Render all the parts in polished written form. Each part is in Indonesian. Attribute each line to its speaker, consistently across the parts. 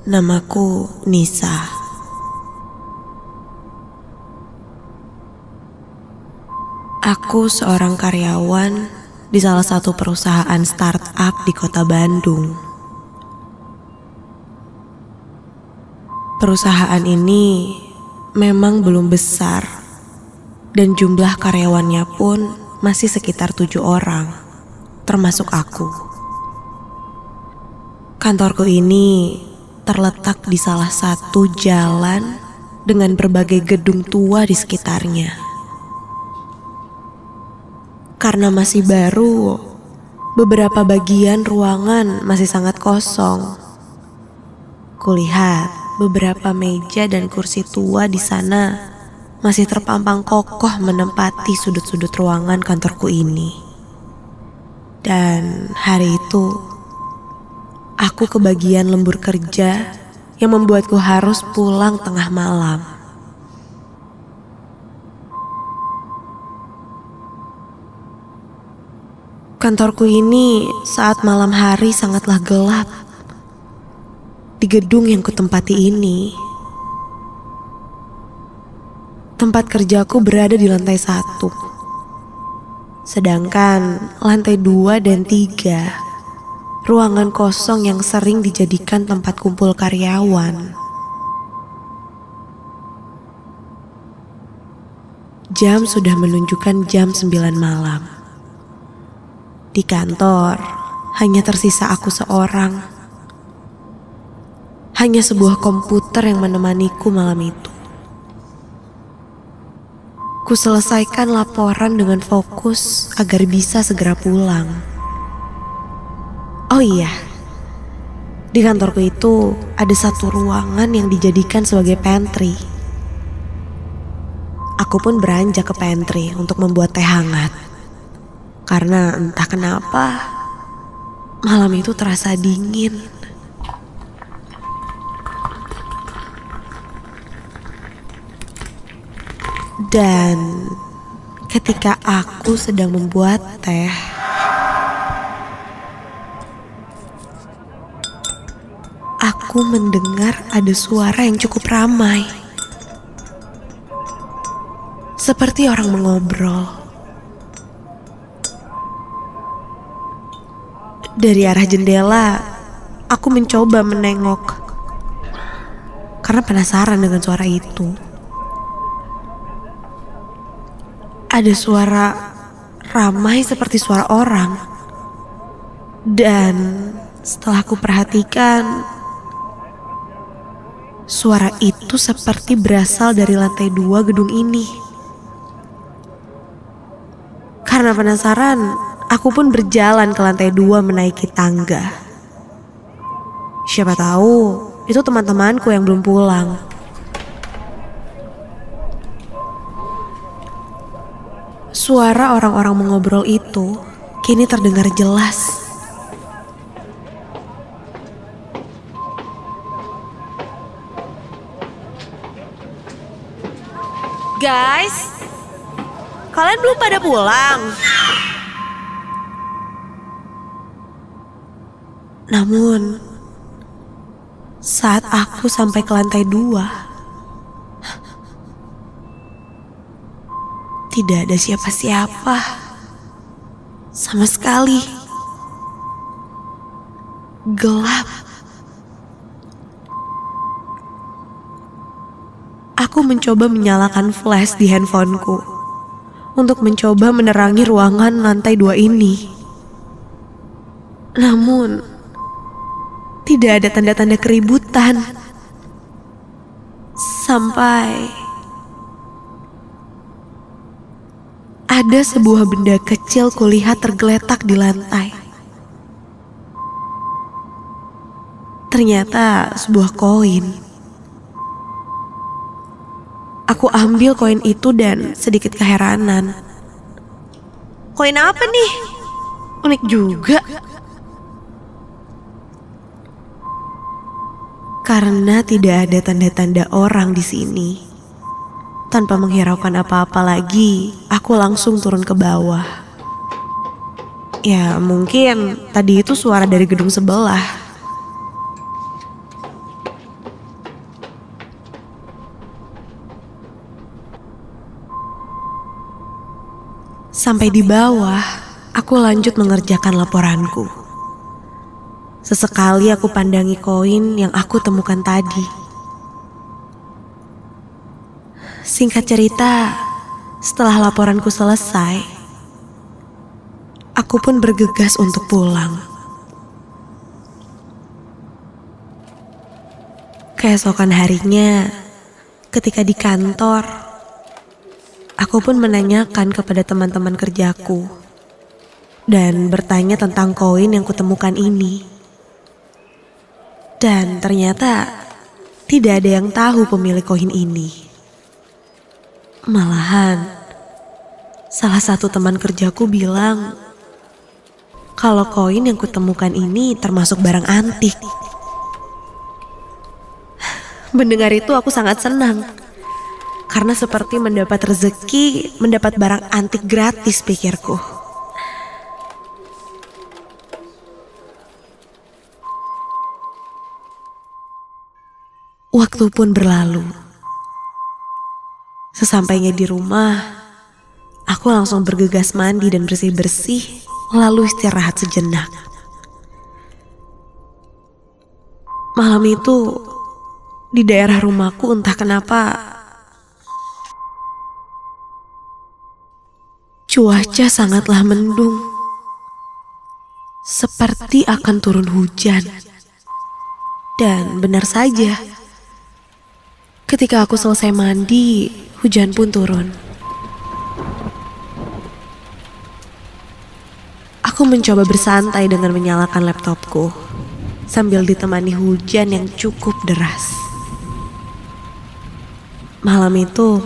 Speaker 1: Namaku Nisa. Aku seorang karyawan di salah satu perusahaan startup di kota Bandung. Perusahaan ini memang belum besar dan jumlah karyawannya pun masih sekitar 7 orang, termasuk aku. Kantorku ini terletak di salah satu jalan dengan berbagai gedung tua di sekitarnya. Karena masih baru, beberapa bagian ruangan masih sangat kosong. Kulihat beberapa meja dan kursi tua di sana masih terpampang kokoh menempati sudut-sudut ruangan kantorku ini. Dan hari itu, aku kebagian lembur kerja yang membuatku harus pulang tengah malam. Kantorku ini saat malam hari sangatlah gelap. Di gedung yang kutempati ini, tempat kerjaku berada di lantai 1. Sedangkan lantai 2 dan 3 ruangan kosong yang sering dijadikan tempat kumpul karyawan. Jam sudah menunjukkan jam 9 malam. Di kantor hanya tersisa aku seorang. Hanya sebuah komputer yang menemaniku malam itu. Ku selesaikan laporan dengan fokus agar bisa segera pulang. Oh iya, di kantorku itu ada satu ruangan yang dijadikan sebagai pantry. Aku pun beranjak ke pantry untuk membuat teh hangat. Karena entah kenapa, malam itu terasa dingin. Dan ketika aku sedang membuat teh, aku mendengar ada suara yang cukup ramai. Seperti orang mengobrol. Dari arah jendela, aku mencoba menengok. Karena penasaran dengan suara itu. Ada suara ramai seperti suara orang. Dan setelah aku perhatikan, suara itu seperti berasal dari lantai 2 gedung ini. Karena penasaran, aku pun berjalan ke lantai 2 menaiki tangga. Siapa tahu itu teman-temanku yang belum pulang. Suara orang-orang mengobrol itu kini terdengar jelas. Guys, kalian belum pada pulang? Namun, saat aku sampai ke lantai 2, tidak ada siapa-siapa. Sama sekali. Gelap. Aku mencoba menyalakan flash di handphoneku untuk mencoba menerangi ruangan lantai 2 ini. Namun, tidak ada tanda-tanda keributan. Sampai ada sebuah benda kecil kulihat tergeletak di lantai. Ternyata sebuah koin. Aku ambil koin itu dan sedikit keheranan. Koin apa nih? Unik juga. Karena tidak ada tanda-tanda orang di sini. Tanpa menghiraukan apa-apa lagi, aku langsung turun ke bawah. Ya mungkin tadi itu suara dari gedung sebelah. Sampai di bawah, aku lanjut mengerjakan laporanku. Sesekali aku pandangi koin yang aku temukan tadi. Singkat cerita, setelah laporanku selesai, aku pun bergegas untuk pulang. Keesokan harinya, ketika di kantor, aku pun menanyakan kepada teman-teman kerjaku dan bertanya tentang koin yang kutemukan ini. Dan ternyata tidak ada yang tahu pemilik koin ini. Malahan, salah satu teman kerjaku bilang kalau koin yang kutemukan ini termasuk barang antik. Mendengar itu aku sangat senang. Karena seperti mendapat rezeki, mendapat barang antik gratis, pikirku. Waktu pun berlalu. Sesampainya di rumah, aku langsung bergegas mandi dan bersih-bersih, lalu istirahat sejenak. Malam itu, di daerah rumahku entah kenapa, cuaca sangatlah mendung, seperti akan turun hujan. Dan benar saja, ketika aku selesai mandi, hujan pun turun. Aku mencoba bersantai dengan menyalakan laptopku, sambil ditemani hujan yang cukup deras. Malam itu,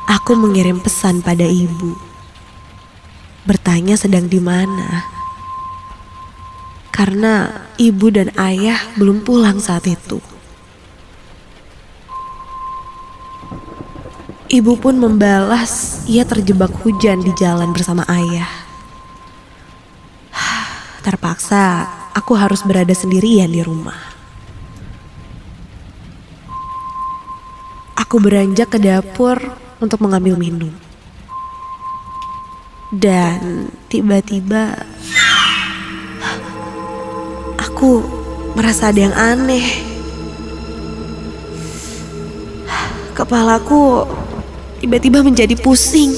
Speaker 1: aku mengirim pesan pada ibu. Bertanya sedang di mana. Karena ibu dan ayah belum pulang saat itu. Ibu pun membalas ia terjebak hujan di jalan bersama ayah. Terpaksa aku harus berada sendirian di rumah. Aku beranjak ke dapur untuk mengambil minum. Dan tiba-tiba aku merasa ada yang aneh. Kepalaku tiba-tiba menjadi pusing.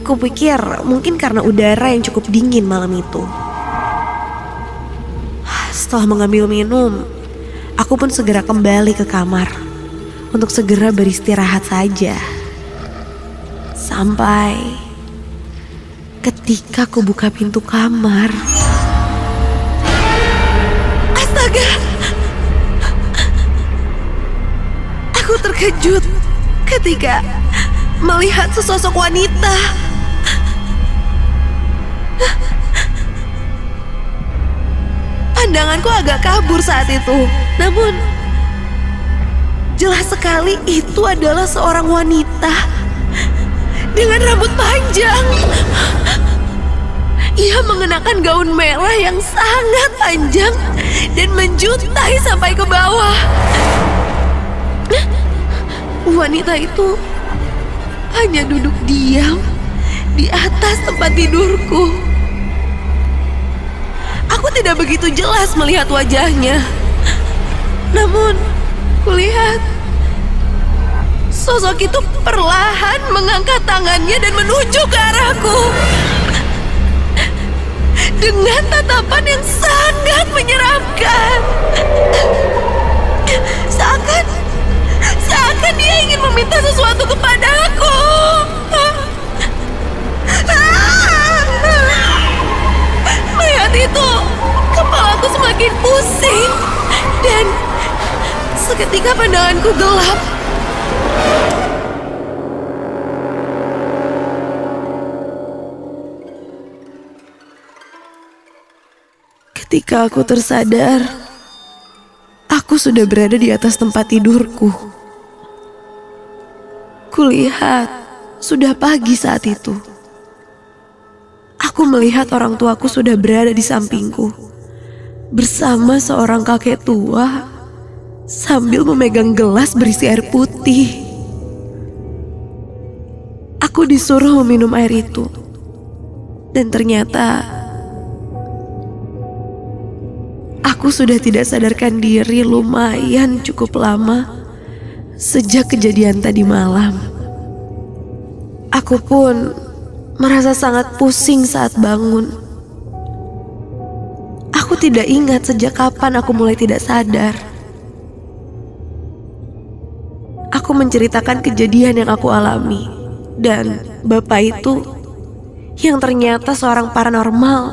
Speaker 1: Kupikir mungkin karena udara yang cukup dingin malam itu. Setelah mengambil minum, aku pun segera kembali ke kamar untuk segera beristirahat saja. Sampai ketika aku buka pintu kamar. Astaga! Aku terkejut ketika melihat sesosok wanita. Pandanganku agak kabur saat itu. Namun, jelas sekali itu adalah seorang wanita dengan rambut panjang. Ia mengenakan gaun merah yang sangat panjang dan menjuntai sampai ke bawah. Wanita itu hanya duduk diam di atas tempat tidurku. Aku tidak begitu jelas melihat wajahnya. Namun, kulihat sosok itu perlahan mengangkat tangannya dan menuju ke arahku. Dengan tatapan yang sangat menyeramkan. Seakan dia ingin meminta sesuatu kepadaku. Melihat itu, kepalaku semakin pusing. Dan seketika pandanganku gelap. Ketika aku tersadar, aku sudah berada di atas tempat tidurku. Kulihat sudah pagi saat itu. Aku melihat orang tuaku sudah berada di sampingku, bersama seorang kakek tua sambil memegang gelas berisi air putih. Aku disuruh meminum air itu. Dan ternyata aku sudah tidak sadarkan diri lumayan cukup lama sejak kejadian tadi malam. Aku pun merasa sangat pusing saat bangun. Aku tidak ingat sejak kapan aku mulai tidak sadar. Aku menceritakan kejadian yang aku alami. Dan bapak itu, yang ternyata seorang paranormal,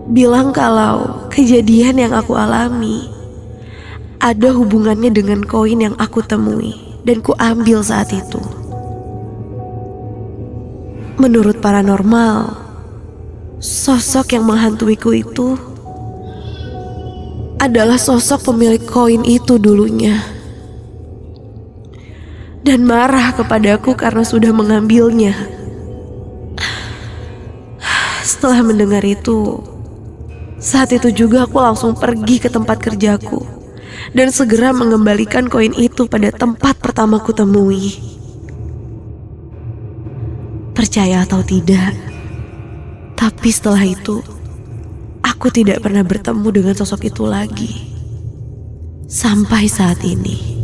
Speaker 1: bilang kalau kejadian yang aku alami ada hubungannya dengan koin yang aku temui dan ku ambil saat itu. Menurut paranormal, sosok yang menghantuiku itu adalah sosok pemilik koin itu dulunya, dan marah kepadaku karena sudah mengambilnya. Setelah mendengar itu, saat itu juga aku langsung pergi ke tempat kerjaku dan segera mengembalikan koin itu pada tempat pertama ku temui. Percaya atau tidak, tapi setelah itu aku tidak pernah bertemu dengan sosok itu lagi sampai saat ini.